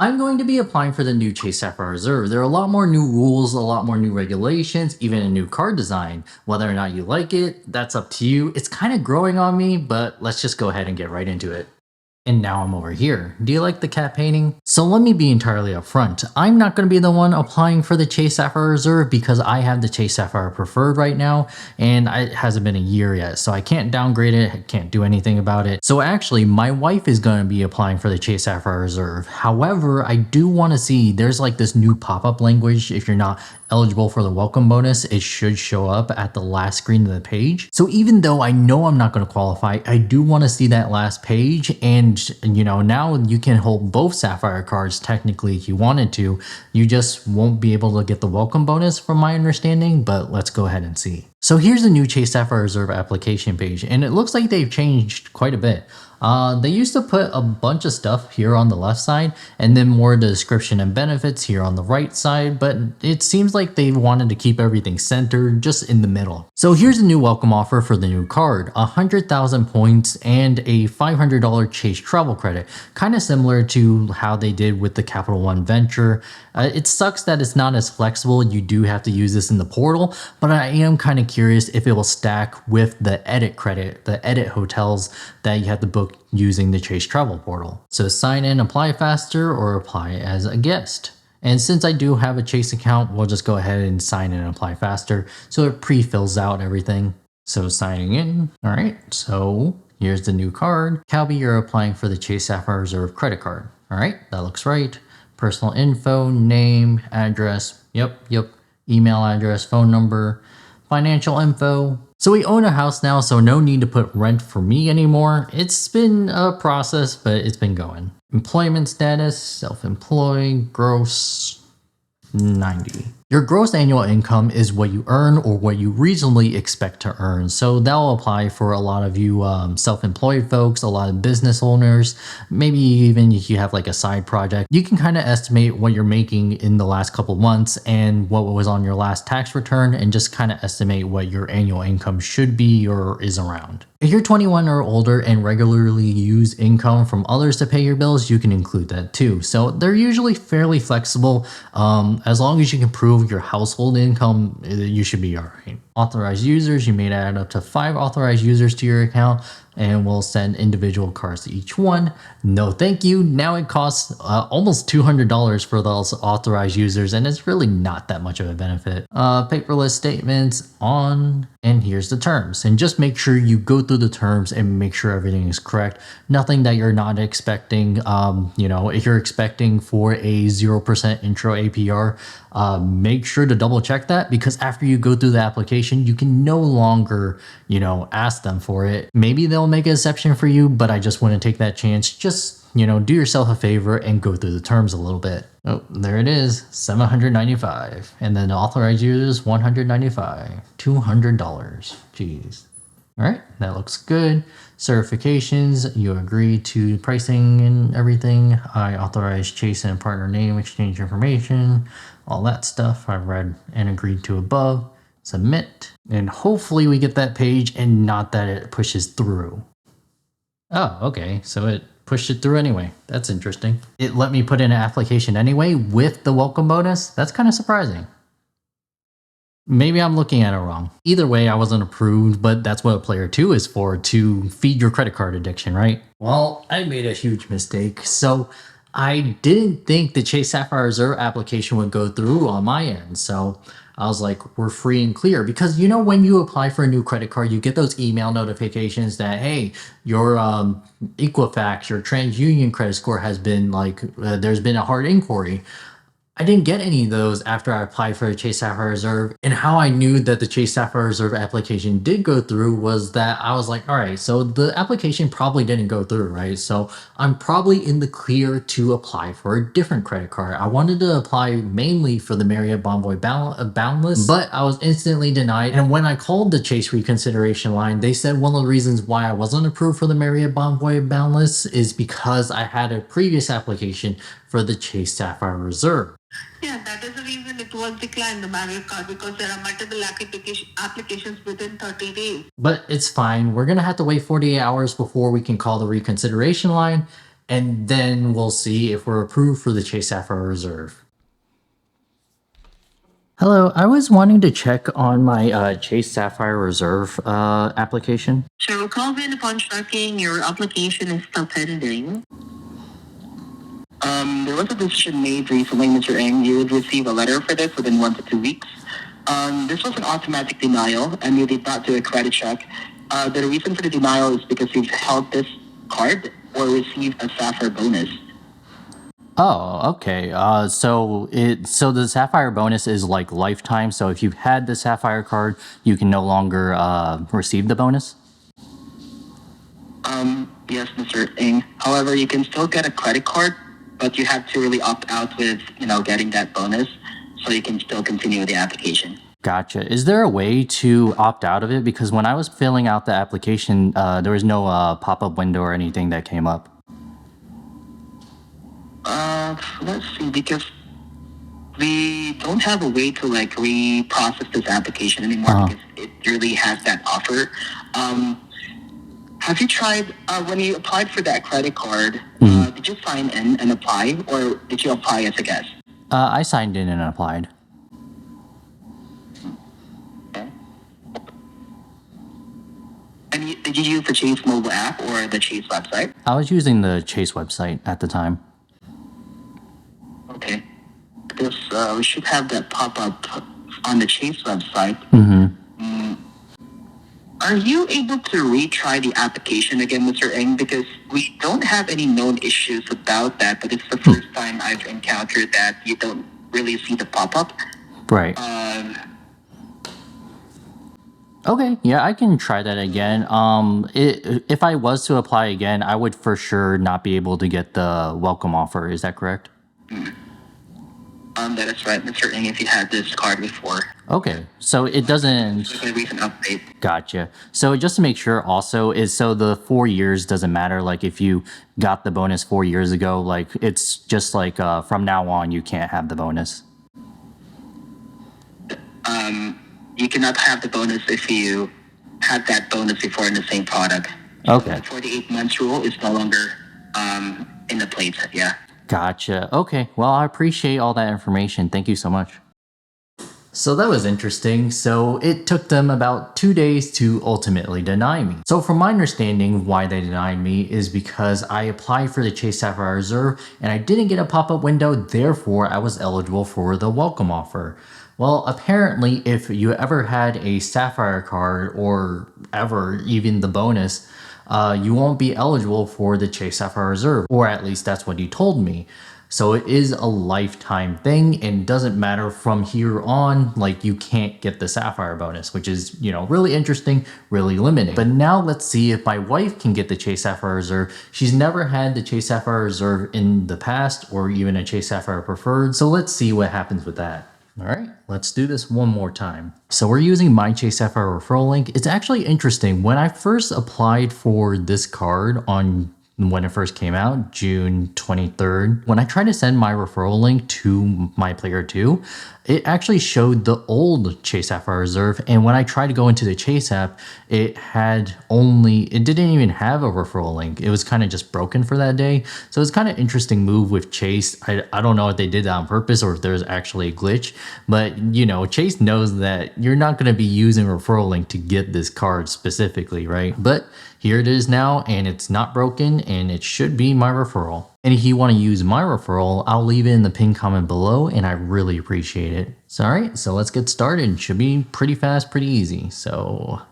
I'm going to be applying for the new Chase Sapphire Reserve. There are a lot more new rules, a lot more new regulations, even a new card design. Whether or not you like it, that's up to you. It's kind of growing on me, but let's just go ahead and get right into it. And now I'm over here. Do you like the cat painting? So let me be entirely upfront. I'm not going to be the one applying for the Chase Sapphire Reserve because I have the Chase Sapphire Preferred right now, and it hasn't been a year yet, so I can't downgrade it, I can't do anything about it. So actually, my wife is going to be applying for the Chase Sapphire Reserve. However, I do want to see, there's like this new pop-up language. If you're not eligible for the welcome bonus, it should show up at the last screen of the page. So even though I know I'm not going to qualify, I do want to see that last page. And you know, now you can hold both Sapphire cards technically if you wanted to. You just won't be able to get the welcome bonus from my understanding, but let's go ahead and see. So here's the new Chase Sapphire Reserve application page, and it looks like they've changed quite a bit. They used to put a bunch of stuff here on the left side and then more description and benefits here on the right side, but it seems like they wanted to keep everything centered just in the middle. So here's a new welcome offer for the new card, 100,000 points and a $500 Chase travel credit, kind of similar to how they did with the Capital One Venture. It sucks that it's not as flexible. You do have to use this in the portal, but I am kind of curious if it will stack with the edit credit, the edit hotels that you have to book using the Chase Travel Portal. So sign in, apply faster, or apply as a guest. And since I do have a Chase account, we'll just go ahead and sign in and apply faster. So it pre-fills out everything. So signing in. All right, so here's the new card. Calby, you're applying for the Chase Sapphire Reserve credit card. All right, that looks right. Personal info, name, address, yep, email address, phone number, financial info. So we own a house now, so no need to put rent for me anymore. It's been a process, but it's been going. Employment status, self-employed, gross, 90. Your gross annual income is what you earn or what you reasonably expect to earn. So that'll apply for a lot of you self-employed folks, a lot of business owners, maybe even if you have like a side project. You can kind of estimate what you're making in the last couple months and what was on your last tax return and just kind of estimate what your annual income should be or is around. If you're 21 or older and regularly use income from others to pay your bills, you can include that too. So they're usually fairly flexible. As long as you can prove your household income, you should be all right. Authorized users, you may add up to 5 authorized users to your account, and we'll send individual cards to each one. No thank you. Now it costs almost $200 for those authorized users, and it's really not that much of a benefit. Paperless statements on, and here's the terms. And just make sure you go through the terms and make sure everything is correct. Nothing that you're not expecting. You know, if you're expecting for a 0% intro APR, make sure to double check that, because after you go through the application, you can no longer, you know, ask them for it. Maybe they'll make an exception for you, but I just wouldn't take that chance. Just, you know, do yourself a favor and go through the terms a little bit. Oh, there it is, $795. And then authorized users, $195, $200. Jeez. All right, that looks good. Certifications, you agree to pricing and everything. I authorize Chase and partner name, exchange information, all that stuff I've read and agreed to above. Submit, and hopefully we get that page and not that it pushes through. Oh, okay, so it pushed it through anyway. That's interesting. It let me put in an application anyway with the welcome bonus. That's kind of surprising. Maybe I'm looking at it wrong. Either way, I wasn't approved, but that's what a player 2 is for, to feed your credit card addiction, right? Well, I made a huge mistake. So I didn't think the Chase Sapphire Reserve application would go through on my end. So I was like, we're free and clear, because you know, when you apply for a new credit card, you get those email notifications that, hey, your Equifax, your TransUnion credit score has been like, there's been a hard inquiry. I didn't get any of those after I applied for the Chase Sapphire Reserve. And how I knew that the Chase Sapphire Reserve application did go through was that I was like, all right, so the application probably didn't go through, right? So I'm probably in the clear to apply for a different credit card. I wanted to apply mainly for the Marriott Bonvoy Boundless, but I was instantly denied. And when I called the Chase reconsideration line, they said one of the reasons why I wasn't approved for the Marriott Bonvoy Boundless is because I had a previous application for the Chase Sapphire Reserve. Yeah, that is the reason it was declined, the Marriott card, because there are multiple applications within 30 days. But it's fine. We're going to have to wait 48 hours before we can call the reconsideration line. and then we'll see if we're approved for the Chase Sapphire Reserve. Hello, I was wanting to check on my Chase Sapphire Reserve application. So, Calvin, upon checking, your application is still pending. There was a decision made recently, Mr. Ng. You would receive a letter for this within 1 to 2 weeks. This was an automatic denial, and you did not do a credit check. The reason for the denial is because you've held this card or received a Sapphire bonus. Oh, okay. So the Sapphire bonus is like lifetime. So if you've had the Sapphire card, you can no longer receive the bonus. Yes, Mr. Ng. However, you can still get a credit card, but you have to really opt out with, getting that bonus, so you can still continue the application. Gotcha. Is there a way to opt out of it? Because when I was filling out the application, there was no pop-up window or anything that came up. Let's see, because we don't have a way to reprocess this application anymore because it really has that offer. Have you tried, when you applied for that credit card, did you sign in and apply, or did you apply as a guest? I signed in and applied. Okay. And did you use the Chase mobile app or the Chase website? I was using the Chase website at the time. Okay. Because we should have that pop up on the Chase website. Are you able to retry the application again, Mr. Ng? Because we don't have any known issues about that, but it's the first time I've encountered that you don't really see the pop-up. Right. Okay, yeah, I can try that again. If I was to apply again, I would for sure not be able to get the welcome offer. Is that correct? That is right, Mr. Ng, if you had this card before. Okay, so it doesn't... It's a recent update. Gotcha. So just to make sure also is, so the 4 years doesn't matter. Like if you got the bonus 4 years ago, like it's just like from now on, you can't have the bonus. You cannot have the bonus if you had that bonus before in the same product. Okay. The 48 months rule is no longer in the place, yeah. Gotcha. Okay, well, I appreciate all that information. Thank you so much. So that was interesting. So it took them about 2 days to ultimately deny me. So from my understanding, why they denied me is because I applied for the Chase Sapphire Reserve and I didn't get a pop-up window, therefore I was eligible for the welcome offer. Well, apparently if you ever had a Sapphire card or ever even the bonus, you won't be eligible for the Chase Sapphire Reserve, or at least that's what he told me. So it is a lifetime thing and doesn't matter from here on, like you can't get the Sapphire bonus, which is, really interesting, really limiting. But now let's see if my wife can get the Chase Sapphire Reserve. She's never had the Chase Sapphire Reserve in the past or even a Chase Sapphire Preferred. So let's see what happens with that. All right, let's do this one more time. So we're using my Chase Sapphire referral link. It's actually interesting. When I first applied for this card when it first came out, June 23rd, when I tried to send my referral link to my player 2, it actually showed the old Chase Sapphire Reserve. And when I tried to go into the Chase app, it didn't even have a referral link. It was kind of just broken for that day. So it's kind of interesting move with Chase. I don't know if they did that on purpose or if there's actually a glitch, but Chase knows that you're not going to be using a referral link to get this card specifically, right? But here it is now, and it's not broken, and it should be my referral. And if you want to use my referral, I'll leave it in the pinned comment below, and I really appreciate it. So, all right, so let's get started. Should be pretty fast, pretty easy. So,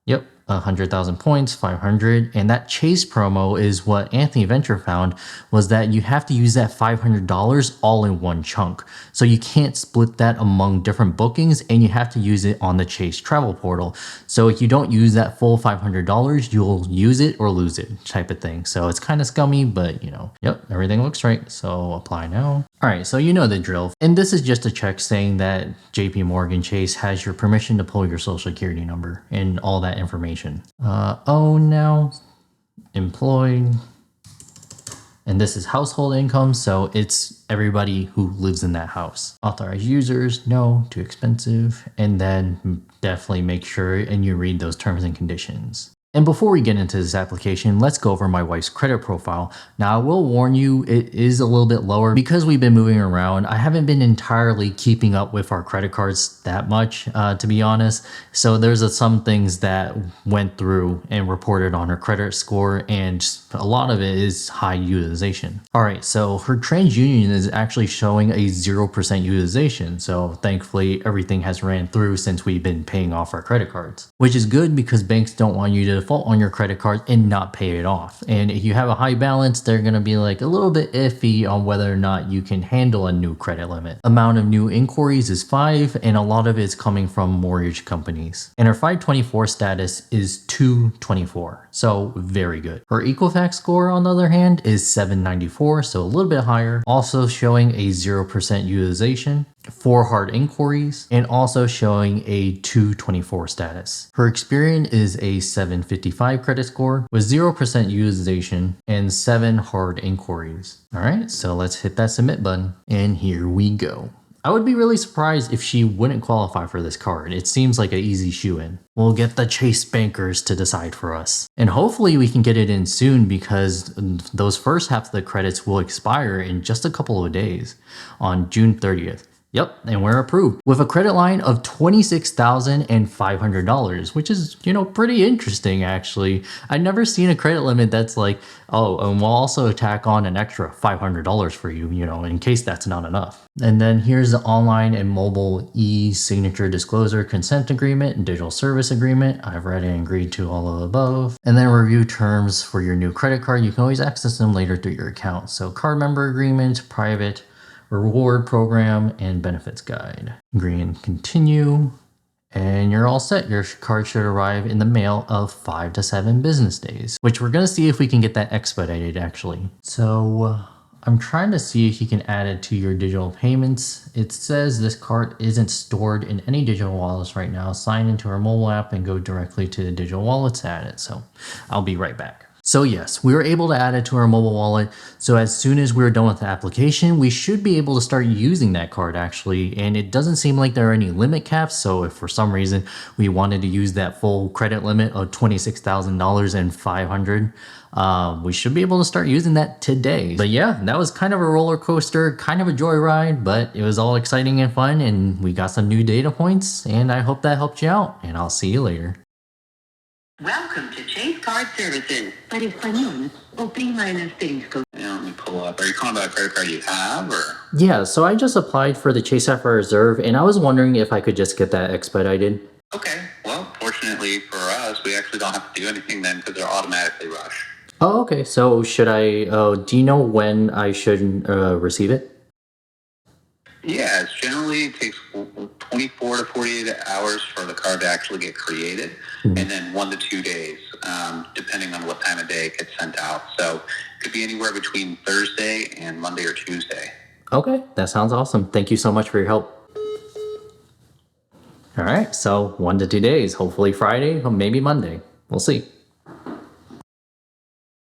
yep, 100,000 points, 500. And that Chase promo is what Anthony Venture found, was that you have to use that $500 all in one chunk. So you can't split that among different bookings, and you have to use it on the Chase travel portal. So if you don't use that full $500, you'll use it or lose it type of thing. So it's kind of scummy, but yep, everything looks right. So apply now. All right, so you know the drill. And this is just a check saying that JP Morgan Chase has your permission to pull your social security number and all that information. Now employed. And this is household income, so it's everybody who lives in that house. Authorized users, no, too expensive. And then definitely make sure and you read those terms and conditions. And before we get into this application, let's go over my wife's credit profile. Now, I will warn you, it is a little bit lower because we've been moving around. I haven't been entirely keeping up with our credit cards that much, to be honest. So there's some things that went through and reported on her credit score, and a lot of it is high utilization. All right, so her TransUnion is actually showing a 0% utilization. So thankfully, everything has ran through since we've been paying off our credit cards, which is good because banks don't want you to default on your credit card and not pay it off. And if you have a high balance, they're going to be like a little bit iffy on whether or not you can handle a new credit limit. Amount of new inquiries is 5, and a lot of it's coming from mortgage companies. And her 524 status is 224, so very good. Her Equifax score, on the other hand, is 794, so a little bit higher. Also showing a 0% utilization, 4 hard inquiries, and also showing a 224 status. Her Experian is a 755 credit score with 0% utilization and 7 hard inquiries. All right, so let's hit that submit button, and here we go. I would be really surprised if she wouldn't qualify for this card. It seems like an easy shoe-in. We'll get the Chase bankers to decide for us. And hopefully we can get it in soon because those first half of the credits will expire in just a couple of days on June 30th. Yep, and we're approved with a credit line of $26,500, which is, pretty interesting actually. I've never seen a credit limit that's like, oh, and we'll also tack on an extra $500 for you, in case that's not enough. And then here's the online and mobile e-signature disclosure consent agreement and digital service agreement. I've read and agreed to all of the above. And then review terms for your new credit card. You can always access them later through your account. So card member agreement, private, reward program, and benefits guide. Agree and continue, and you're all set. Your card should arrive in the mail of 5 to 7 business days, which we're gonna see if we can get that expedited actually. So I'm trying to see if you can add it to your digital payments. It says this card isn't stored in any digital wallets right now. Sign into our mobile app and go directly to the digital wallets to add it. So I'll be right back. So yes, we were able to add it to our mobile wallet. So as soon as we're done with the application, we should be able to start using that card actually. And it doesn't seem like there are any limit caps. So if for some reason we wanted to use that full credit limit of $26,500, we should be able to start using that today. But yeah, that was kind of a roller coaster, kind of a joyride, but it was all exciting and fun. And we got some new data points, and I hope that helped you out, and I'll see you later. Welcome to Chase Card Services. Para español, oprima el asterisco. Let me pull up. Are you calling about a credit card you have, or? Yeah, so I just applied for the Chase Sapphire Reserve, and I was wondering if I could just get that expedited. Okay. Well, fortunately for us, we actually don't have to do anything then because they're automatically rushed. Oh, okay. So should I, do you know when I should receive it? Yeah, it generally takes 24 to 48 hours for the card to actually get created, and then 1 to 2 days, depending on what time of day it gets sent out. So it could be anywhere between Thursday and Monday or Tuesday. Okay, that sounds awesome. Thank you so much for your help. All right, so 1 to 2 days, hopefully Friday or maybe Monday. We'll see.